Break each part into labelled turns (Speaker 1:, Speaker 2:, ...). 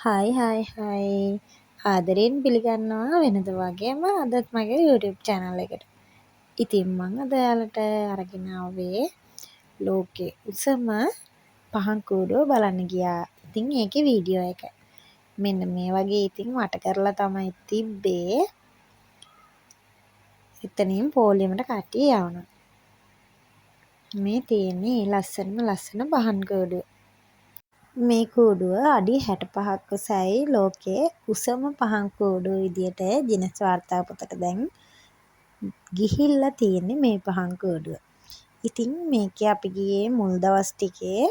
Speaker 1: හයි ආදරයෙන් පිළිගන්නවා වෙනද වගේම අදත් මගේ YouTube channel එකට. ඉතින් මම අද ඔයාලට අරගෙන ආවේ ලෝකේ උසම පහන් කූඩුව බලන්න ගියා. ඉතින් ඒකේ වීඩියෝ එක. මෙන්න මේ වගේ ඉතින් වට කරලා තමයි තිබ්බේ. එතනින් පොලියමට කට්ටිය යවනවා. මේ තියෙන්නේ ලස්සන පහන් කූඩුව. මේ කූඩුව අඩි 65ක් උසයි ලෝකයේ උසම පහන් කූඩුව විදියට ගිනස් වාර්තාපොතට දැන් ගිහිල්ලා තියෙන්නේ මේ පහන් කූඩුව. ඉතින් මේකේ අපි ගියේ මුල් දවස් ටිකේ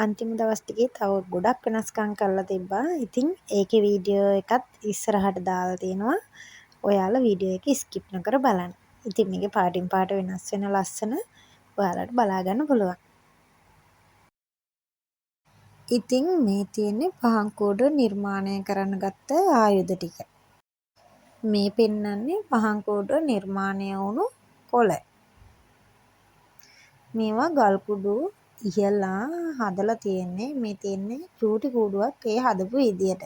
Speaker 1: අන්තිම දවස් ටිකේ තව ගොඩක් වෙනස්කම් කරලා තිබ්බා. ඉතින් ඒකේ වීඩියෝ එකත් ඉස්සරහට දාලා තියෙනවා. ඔයාලා වීඩියෝ එක ස්කිප් නොකර බලන්න. ඉතින් මේකේ පාටින් පාට වෙනස් වෙන ලස්සන ඔයාලට බලා ගන්න පුළුවන්. ඉතින් මේ තියෙන්නේ පහන් කූඩුව නිර්මාණය කරන්න ගත්ත ආයුධ ටික. මේ පෙන්වන්නේ පහන් කූඩුව නිර්මාණය වුණු කොළ. මේවා ගල් කුඩු ඉහලා හදලා තියෙන්නේ. මේ තියෙන්නේ චූටි කූඩුවක් ඒ හදපු විදියට.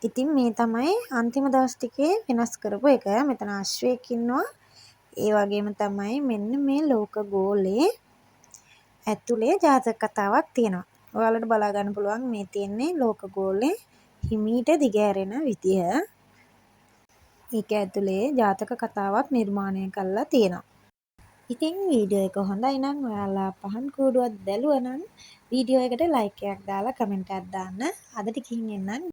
Speaker 1: ඉතින් මේ තමයි අන්තිම දවස් ටිකේ වෙනස් කරපු එක. මෙතන අශ්වයෙක් ඉන්නවා. ඒ වගේම තමයි මෙන්න මේ ලෝක ගෝලයේ ඇතුලේ ජාතක කතාවක් තියෙනවා. ඔයාලට බලා ගන්න පුළුවන් මේ තියෙන්නේ ලෝක ගෝලේ හිමීට දිගහැරෙන විදිය. ඒක ඇතුලේ ජාතක කතාවක් නිර්මාණය කරලා තියෙනවා. ඉතින් වීඩියෝ එක හොඳයි නම් ඔයාලා පහන් කූඩුවක් බැලුවා නම් වීඩියෝ එකට ලයික් එකක් දාලා කමෙන්ට් එකක් දාන්න. අද ටිකකින් එන්නම්